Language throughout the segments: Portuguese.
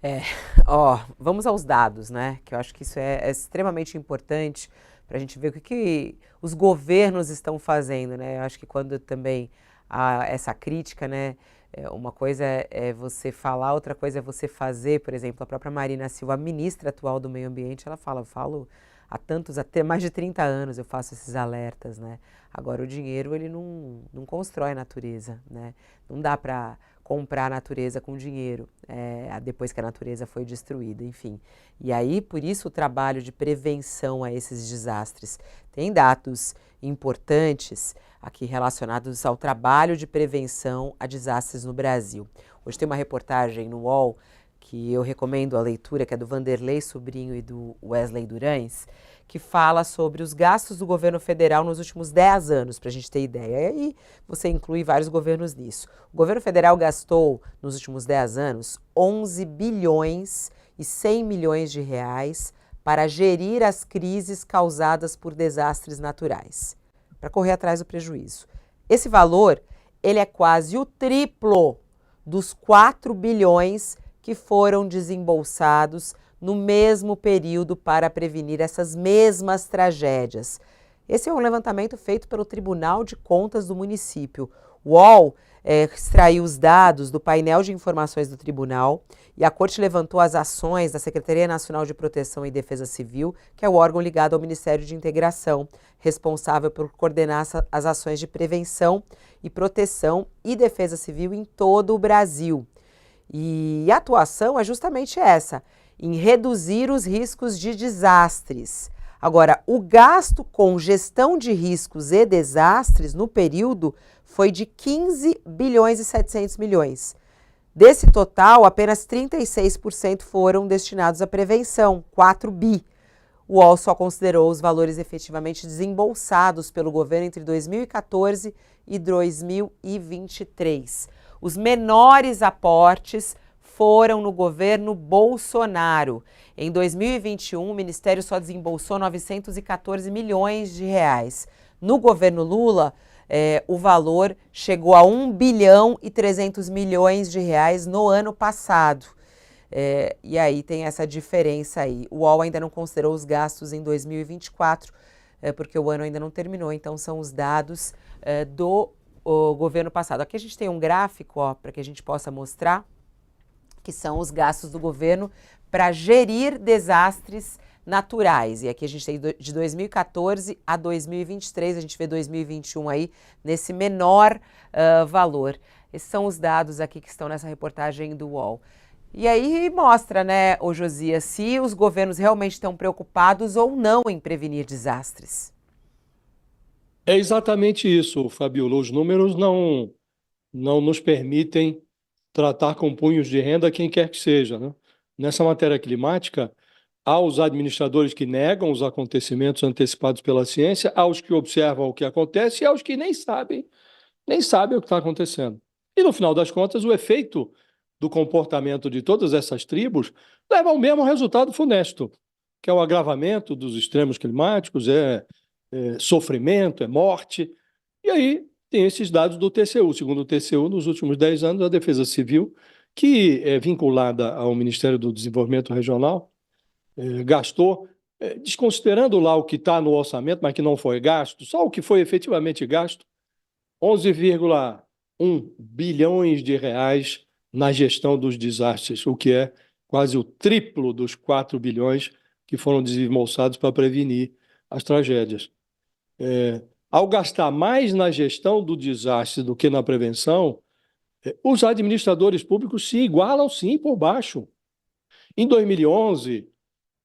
É, ó, vamos aos dados, né? Que eu acho que isso é extremamente importante para a gente ver o que os governos estão fazendo, né? Eu acho que quando também há essa crítica, né? Uma coisa é você falar, outra coisa é você fazer. Por exemplo, a própria Marina Silva, a ministra atual do Meio Ambiente, ela fala, eu falo há tantos, até mais de 30 anos eu faço esses alertas, né? Agora, o dinheiro, ele não constrói a natureza, né? Não dá para comprar a natureza com dinheiro, depois que a natureza foi destruída, enfim. E aí, por isso, o trabalho de prevenção a esses desastres. Tem dados importantes aqui relacionados ao trabalho de prevenção a desastres no Brasil. Hoje tem uma reportagem no UOL que eu recomendo a leitura, que é do Vanderlei Sobrinho e do Wesley Durães, que fala sobre os gastos do governo federal nos últimos 10 anos, para a gente ter ideia. E aí você inclui vários governos nisso. O governo federal gastou, nos últimos 10 anos, 11 bilhões e 100 milhões de reais para gerir as crises causadas por desastres naturais, para correr atrás do prejuízo. Esse valor, ele é quase o triplo dos 4 bilhões que foram desembolsados no mesmo período para prevenir essas mesmas tragédias. Esse é um levantamento feito pelo Tribunal de Contas do município. O UOL extraiu os dados do painel de informações do tribunal e a corte levantou as ações da Secretaria Nacional de Proteção e Defesa Civil, que é o órgão ligado ao Ministério de Integração, responsável por coordenar as ações de prevenção e proteção e defesa civil em todo o Brasil. E a atuação é justamente essa, em reduzir os riscos de desastres. Agora, o gasto com gestão de riscos e desastres no período foi de 15 bilhões e 700 milhões. Desse total, apenas 36% foram destinados à prevenção, 4 bi. O UOL só considerou os valores efetivamente desembolsados pelo governo entre 2014 e 2023. Os menores aportes foram no governo Bolsonaro. Em 2021, o Ministério só desembolsou 914 milhões de reais. No governo Lula, o valor chegou a 1 bilhão e 300 milhões de reais no ano passado. E aí tem essa diferença aí. O UOL ainda não considerou os gastos em 2024, porque o ano ainda não terminou, então são os dados do governo passado. Aqui a gente tem um gráfico, para que a gente possa mostrar, que são os gastos do governo para gerir desastres naturais. E aqui a gente tem de 2014 a 2023, a gente vê 2021 aí nesse menor valor. Esses são os dados aqui que estão nessa reportagem do UOL. E aí mostra, né, ô Josias, se os governos realmente estão preocupados ou não em prevenir desastres. É exatamente isso, Fabiola. Os números não nos permitem tratar com punhos de renda quem quer que seja, né? Nessa matéria climática, há os administradores que negam os acontecimentos antecipados pela ciência, há os que observam o que acontece e há os que nem sabem o que está acontecendo. E, no final das contas, o efeito do comportamento de todas essas tribos leva ao mesmo resultado funesto, que é o agravamento dos extremos climáticos, é sofrimento, é morte. E aí tem esses dados do TCU. Segundo o TCU, nos últimos 10 anos, a Defesa Civil, que é vinculada ao Ministério do Desenvolvimento Regional, gastou, desconsiderando lá o que está no orçamento, mas que não foi gasto, só o que foi efetivamente gasto, 11,1 bilhões de reais na gestão dos desastres, o que é quase o triplo dos 4 bilhões que foram desembolsados para prevenir as tragédias. Ao gastar mais na gestão do desastre do que na prevenção, os administradores públicos se igualam sim por baixo. Em 2011,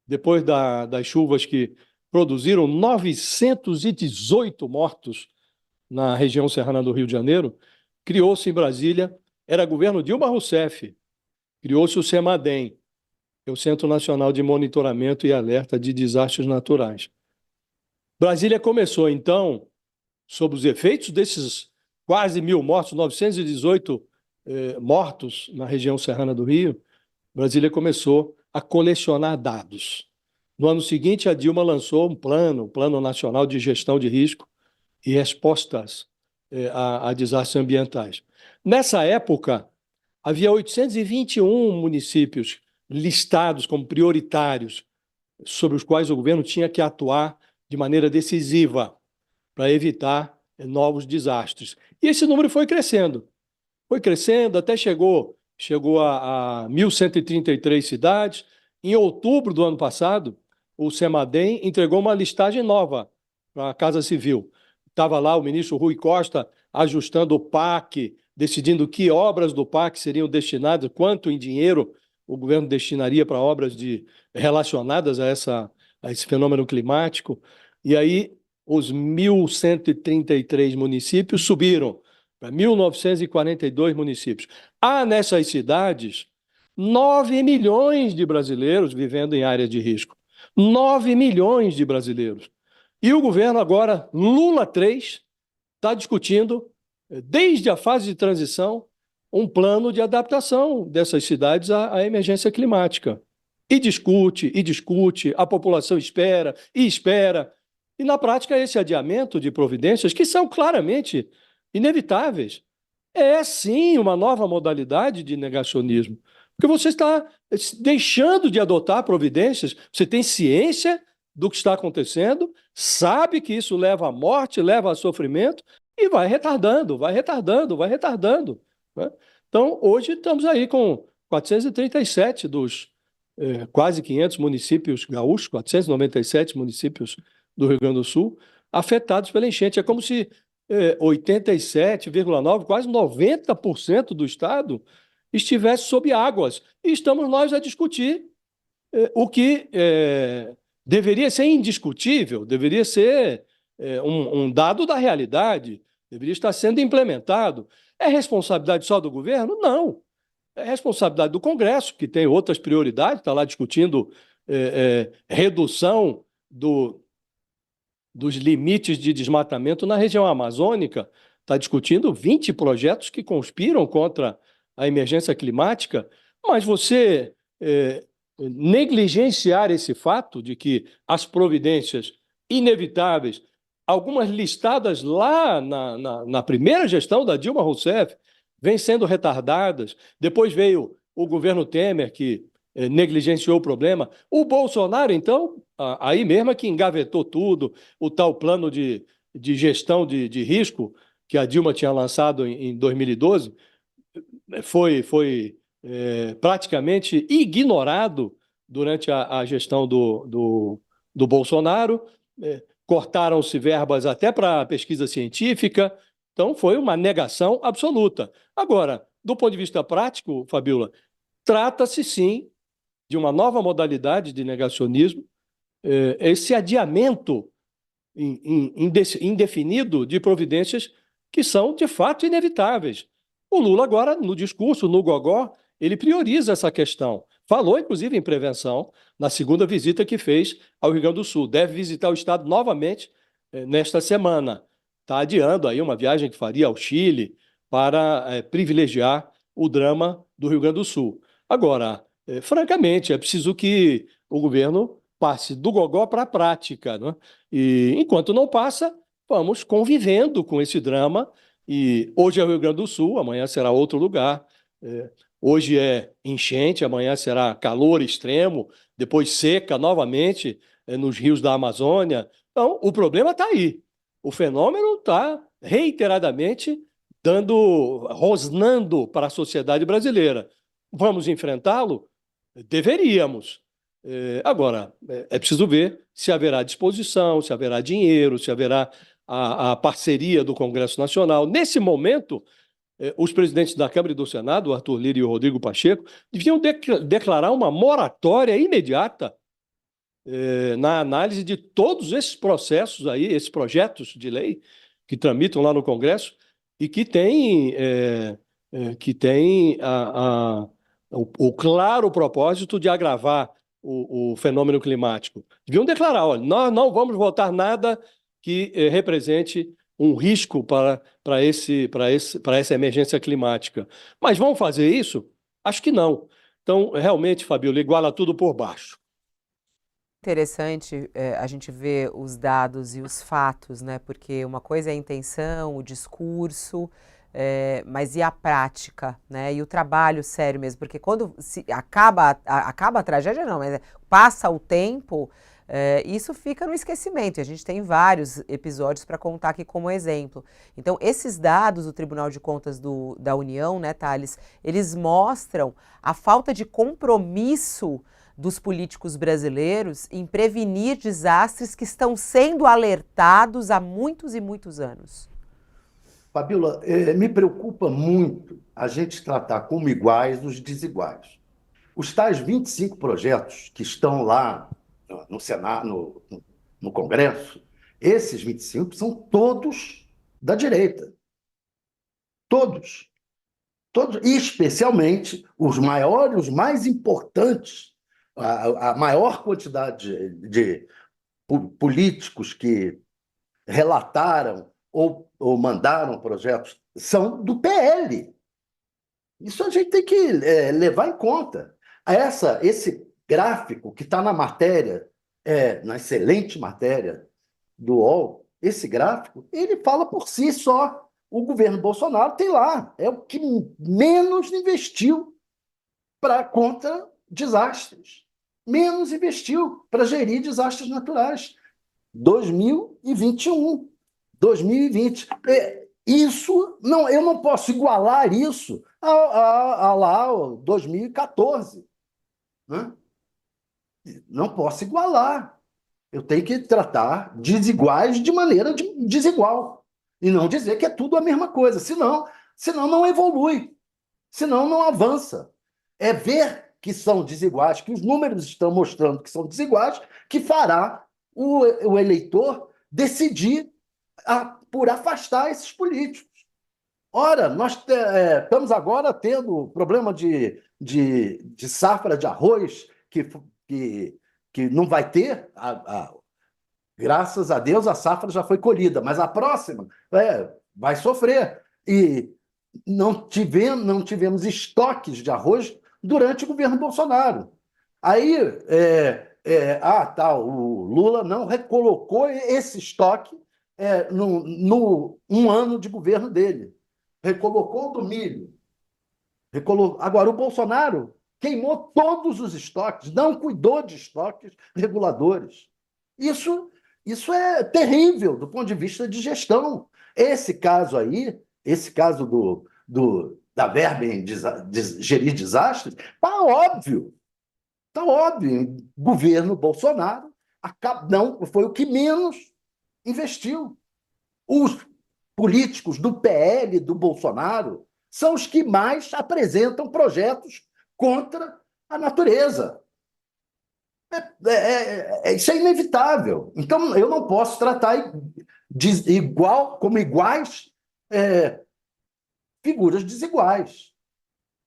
depois das chuvas que produziram 918 mortos na região serrana do Rio de Janeiro, criou-se em Brasília, era governo Dilma Rousseff, criou-se o CEMADEM, que é o Centro Nacional de Monitoramento e Alerta de Desastres Naturais. Brasília começou, então, sob os efeitos desses quase 1.000 mortos, 918 mortos na região serrana do Rio, Brasília começou a colecionar dados. No ano seguinte, a Dilma lançou um Plano Nacional de Gestão de Risco e Respostas a desastres ambientais. Nessa época, havia 821 municípios listados como prioritários, sobre os quais o governo tinha que atuar de maneira decisiva para evitar novos desastres. E esse número foi crescendo até chegou a 1.133 cidades. Em outubro do ano passado, o CEMADEM entregou uma listagem nova para a Casa Civil. Estava lá o ministro Rui Costa ajustando o PAC, decidindo que obras do PAC seriam destinadas, quanto em dinheiro o governo destinaria para obras relacionadas a esse fenômeno climático. E aí os 1.133 municípios subiram para 1.942 municípios. Há nessas cidades 9 milhões de brasileiros vivendo em áreas de risco. 9 milhões de brasileiros. E o governo agora, Lula 3, está discutindo, desde a fase de transição, um plano de adaptação dessas cidades à emergência climática. E discute, a população espera e espera. E, na prática, esse adiamento de providências, que são claramente inevitáveis, é sim uma nova modalidade de negacionismo. Porque você está deixando de adotar providências, você tem ciência do que está acontecendo, sabe que isso leva à morte, leva a sofrimento, e vai retardando, vai retardando, vai retardando, né? Então, hoje estamos aí com 437 dos quase 500 municípios gaúchos, 497 municípios do Rio Grande do Sul, afetados pela enchente. É como se 87,9%, quase 90% do estado estivesse sob águas. E estamos nós a discutir o que deveria ser indiscutível, deveria ser um dado da realidade, deveria estar sendo implementado. É responsabilidade só do governo? Não. É responsabilidade do Congresso, que tem outras prioridades, está lá discutindo redução dos limites de desmatamento na região amazônica, está discutindo 20 projetos que conspiram contra a emergência climática, mas você negligenciar esse fato de que as providências inevitáveis, algumas listadas lá na primeira gestão da Dilma Rousseff, vêm sendo retardadas. Depois veio o governo Temer, que negligenciou o problema. O Bolsonaro, então, aí mesmo é que engavetou tudo, o tal plano de gestão de risco que a Dilma tinha lançado em 2012, foi praticamente ignorado durante a gestão do Bolsonaro. Cortaram-se verbas até para pesquisa científica, então foi uma negação absoluta. Agora, do ponto de vista prático, Fabiola, trata-se sim de uma nova modalidade de negacionismo, esse adiamento indefinido de providências que são, de fato, inevitáveis. O Lula agora, no discurso, no gogó, ele prioriza essa questão. Falou, inclusive, em prevenção, na segunda visita que fez ao Rio Grande do Sul. Deve visitar o estado novamente nesta semana. Está adiando aí uma viagem que faria ao Chile para privilegiar o drama do Rio Grande do Sul. Agora, francamente, é preciso que o governo passe do gogó para a prática, né? E enquanto não passa, vamos convivendo com esse drama. E hoje é o Rio Grande do Sul, amanhã será outro lugar. Hoje é enchente, amanhã será calor extremo, depois seca novamente nos rios da Amazônia. Então, o problema está aí. O fenômeno está reiteradamente rosnando para a sociedade brasileira. Vamos enfrentá-lo? Deveríamos. Agora, é preciso ver se haverá disposição, se haverá dinheiro, se haverá a parceria do Congresso Nacional. Nesse momento, os presidentes da Câmara e do Senado, o Arthur Lira e o Rodrigo Pacheco, deviam declarar uma moratória imediata na análise de todos esses processos aí, esses projetos de lei que tramitam lá no Congresso e que tem o claro propósito de agravar o fenômeno climático. Deviam declarar, olha, nós não vamos votar nada que represente um risco para essa emergência climática. Mas vão fazer isso? Acho que não. Então, realmente, Fabiola, iguala tudo por baixo. Interessante a gente ver os dados e os fatos, né? Porque uma coisa é a intenção, o discurso, mas e a prática, né? E o trabalho sério mesmo, porque quando acaba a tragédia, não, mas passa o tempo, isso fica no esquecimento. E a gente tem vários episódios para contar aqui como exemplo. Então, esses dados do Tribunal de Contas da União, né, Thales, eles mostram a falta de compromisso dos políticos brasileiros em prevenir desastres que estão sendo alertados há muitos e muitos anos. Fabíola, me preocupa muito a gente tratar como iguais os desiguais. Os tais 25 projetos que estão lá no Senado, no Congresso, esses 25 são todos da direita. Todos. Todos, e especialmente os maiores, os mais importantes, a maior quantidade de políticos que relataram ou mandaram projetos são do PL. Isso a gente tem que levar em conta. Esse gráfico que está na matéria, na excelente matéria do UOL, esse gráfico, ele fala por si só. O governo Bolsonaro tem lá, é o que menos investiu contra desastres. Menos investiu para gerir desastres naturais. 2021, 2020. Isso, não, eu não posso igualar isso a lá 2014. Né? Não posso igualar. Eu tenho que tratar desiguais de maneira desigual. E não dizer que é tudo a mesma coisa. Senão não evolui. Senão não avança. É ver que são desiguais, que os números estão mostrando que são desiguais, que fará o eleitor decidir por afastar esses políticos. Ora, nós estamos agora tendo problema de safra de arroz que não vai ter. Graças a Deus, a safra já foi colhida, mas a próxima vai sofrer. E não tivemos estoques de arroz durante o governo Bolsonaro. Aí, o Lula não recolocou esse estoque no um ano de governo dele. Recolocou do milho. Agora, o Bolsonaro queimou todos os estoques, não cuidou de estoques reguladores. Isso é terrível do ponto de vista de gestão. Esse caso aí, esse caso da verba em gerir desastres, está óbvio. Está óbvio. O governo Bolsonaro não foi o que menos investiu. Os políticos do PL, do Bolsonaro, são os que mais apresentam projetos contra a natureza. Isso é inevitável. Então, eu não posso tratar como iguais figuras desiguais.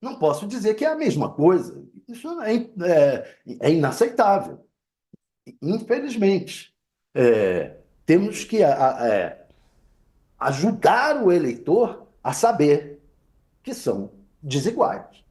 Não posso dizer que é a mesma coisa. Isso é inaceitável. Infelizmente, temos que ajudar o eleitor a saber que são desiguais.